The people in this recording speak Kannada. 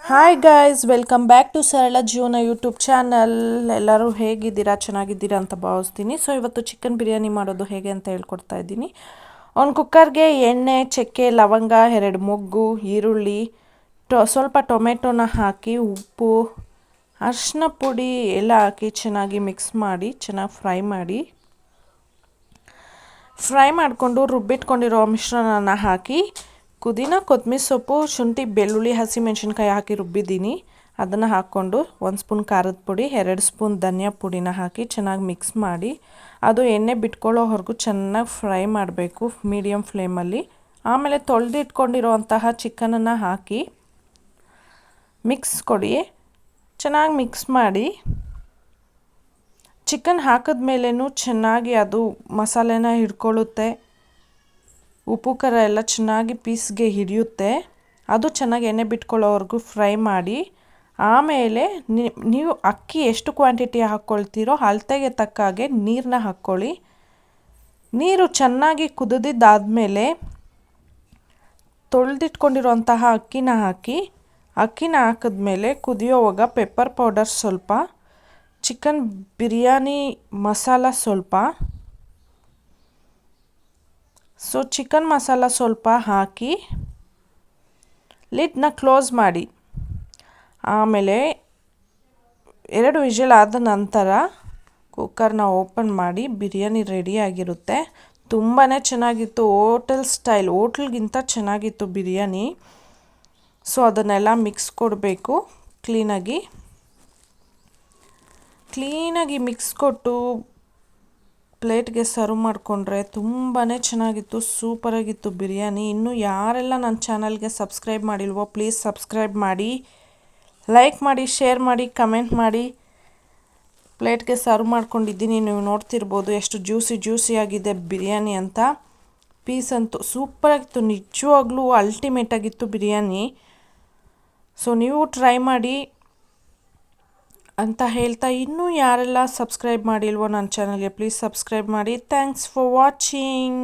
Hi guys, welcome back to Sarala Jeevana YouTube channel. ಎಲ್ಲರೂ ಹೇಗಿದ್ದೀರಾ? ಚೆನ್ನಾಗಿದ್ದೀರಾ ಅಂತ ಭಾವಿಸ್ತೀನಿ. ಸೊ ಇವತ್ತು ಚಿಕನ್ ಬಿರಿಯಾನಿ ಮಾಡೋದು ಹೇಗೆ ಅಂತ ಹೇಳ್ಕೊಡ್ತಾ ಇದ್ದೀನಿ. ಒಂದು ಕುಕ್ಕರ್ಗೆ ಎಣ್ಣೆ, ಚಕ್ಕೆ, ಲವಂಗ, 2 ಮೊಗ್ಗು, ಈರುಳ್ಳಿ, ಸ್ವಲ್ಪ ಟೊಮೆಟೊನ ಹಾಕಿ, ಉಪ್ಪು, ಅರಿಶಿನ ಪುಡಿ ಎಲ್ಲ ಹಾಕಿ ಚೆನ್ನಾಗಿ ಮಿಕ್ಸ್ ಮಾಡಿ ಚೆನ್ನಾಗಿ ಫ್ರೈ ಮಾಡಿಕೊಂಡು ರುಬ್ಬಿಟ್ಕೊಂಡಿರೋ ಮಿಶ್ರಣನ ಹಾಕಿ ಪುದೀನ, ಕೊತ್ತಂಬರಿ ಸೊಪ್ಪು, ಶುಂಠಿ, ಬೆಳ್ಳುಳ್ಳಿ, ಹಸಿಮೆಣಸಿನ್ಕಾಯಿ ಹಾಕಿ ರುಬ್ಬಿದ್ದೀನಿ. ಅದನ್ನು ಹಾಕ್ಕೊಂಡು 1 ಸ್ಪೂನ್ ಖಾರದ ಪುಡಿ, 2 ಸ್ಪೂನ್ ಧನಿಯಾ ಪುಡಿನ ಹಾಕಿ ಚೆನ್ನಾಗಿ ಮಿಕ್ಸ್ ಮಾಡಿ ಅದು ಎಣ್ಣೆ ಬಿಟ್ಕೊಳ್ಳೋವರೆಗೂ ಚೆನ್ನಾಗಿ ಫ್ರೈ ಮಾಡಬೇಕು ಮೀಡಿಯಮ್ ಫ್ಲೇಮಲ್ಲಿ. ಆಮೇಲೆ ತೊಳೆದಿಟ್ಕೊಂಡಿರೋಂತಹ ಚಿಕನನ್ನು ಹಾಕಿ ಮಿಕ್ಸ್ ಕೊಡಿ. ಚೆನ್ನಾಗಿ ಮಿಕ್ಸ್ ಮಾಡಿ ಚಿಕನ್ ಹಾಕಿದ್ಮೇಲೆನೂ ಚೆನ್ನಾಗಿ ಅದು ಮಸಾಲೆನ ಹಿಡ್ಕೊಳ್ಳುತ್ತೆ. ಉಪ್ಪು ಖಾರ ಎಲ್ಲ ಚೆನ್ನಾಗಿ ಪೀಸ್ಗೆ ಹಿಡಿಯುತ್ತೆ. ಅದು ಚೆನ್ನಾಗಿ ಎಣ್ಣೆ ಬಿಟ್ಕೊಳ್ಳೋವರೆಗೂ ಫ್ರೈ ಮಾಡಿ ಆಮೇಲೆ ನೀವು ಅಕ್ಕಿ ಎಷ್ಟು ಕ್ವಾಂಟಿಟಿ ಹಾಕ್ಕೊಳ್ತೀರೋ ಅಳತೆಗೆ ತಕ್ಕ ಹಾಗೆ ನೀರನ್ನ ಹಾಕ್ಕೊಳ್ಳಿ. ನೀರು ಚೆನ್ನಾಗಿ ಕುದಿದಾದ್ಮೇಲೆ ತೊಳೆದಿಟ್ಕೊಂಡಿರೋಂತಹ ಅಕ್ಕಿನ ಹಾಕಿದ್ಮೇಲೆ ಕುದಿಯೋವಾಗ ಪೆಪ್ಪರ್ ಪೌಡರ್ ಸ್ವಲ್ಪ, ಚಿಕನ್ ಬಿರಿಯಾನಿ ಮಸಾಲ ಸ್ವಲ್ಪ, ಚಿಕನ್ ಮಸಾಲ ಸ್ವಲ್ಪ ಹಾಕಿ ಲಿಡ್ನ ಕ್ಲೋಸ್ ಮಾಡಿ ಆಮೇಲೆ 2 ವಿಷಲ್ ಆದ ನಂತರ ಕುಕ್ಕರ್ನ ಓಪನ್ ಮಾಡಿ ಬಿರಿಯಾನಿ ರೆಡಿಯಾಗಿರುತ್ತೆ. ತುಂಬಾ ಚೆನ್ನಾಗಿತ್ತು. ಹೋಟೆಲ್ಗಿಂತ ಚೆನ್ನಾಗಿತ್ತು ಬಿರಿಯಾನಿ. ಸೊ ಅದನ್ನೆಲ್ಲ ಮಿಕ್ಸ್ ಕೊಡಬೇಕು. ಕ್ಲೀನಾಗಿ ಮಿಕ್ಸ್ ಕೊಟ್ಟು ಪ್ಲೇಟ್ಗೆ ಸರ್ವ್ ಮಾಡಿಕೊಂಡ್ರೆ ತುಂಬಾ ಚೆನ್ನಾಗಿತ್ತು. ಸೂಪರಾಗಿತ್ತು ಬಿರಿಯಾನಿ. ಇನ್ನೂ ಯಾರೆಲ್ಲ ನನ್ನ ಚಾನಲ್ಗೆ ಸಬ್ಸ್ಕ್ರೈಬ್ ಮಾಡಿಲ್ವೋ ಪ್ಲೀಸ್ ಸಬ್ಸ್ಕ್ರೈಬ್ ಮಾಡಿ, ಲೈಕ್ ಮಾಡಿ, ಶೇರ್ ಮಾಡಿ, ಕಮೆಂಟ್ ಮಾಡಿ. ಪ್ಲೇಟ್ಗೆ ಸರ್ವ್ ಮಾಡ್ಕೊಂಡಿದ್ದೀನಿ. ನೀವು ನೋಡ್ತಿರ್ಬೋದು ಎಷ್ಟು ಜ್ಯೂಸಿ ಆಗಿದೆ ಬಿರಿಯಾನಿ ಅಂತ. ಪೀಸ್ ಅಂತೂ ಸೂಪರಾಗಿತ್ತು. ನಿಜವಾಗ್ಲೂ ಅಲ್ಟಿಮೇಟಾಗಿತ್ತು ಬಿರಿಯಾನಿ. ಸೊ ನೀವು ಟ್ರೈ ಮಾಡಿ ಅಂತ ಹೇಳ್ತಾ, ಇನ್ನೂ ಯಾರೆಲ್ಲ ಸಬ್ಸ್ಕ್ರೈಬ್ ಮಾಡಿಲ್ವೋ ನನ್ನ ಚಾನಲ್ಗೆ ಪ್ಲೀಸ್ ಸಬ್ಸ್ಕ್ರೈಬ್ ಮಾಡಿ. Thanks for watching.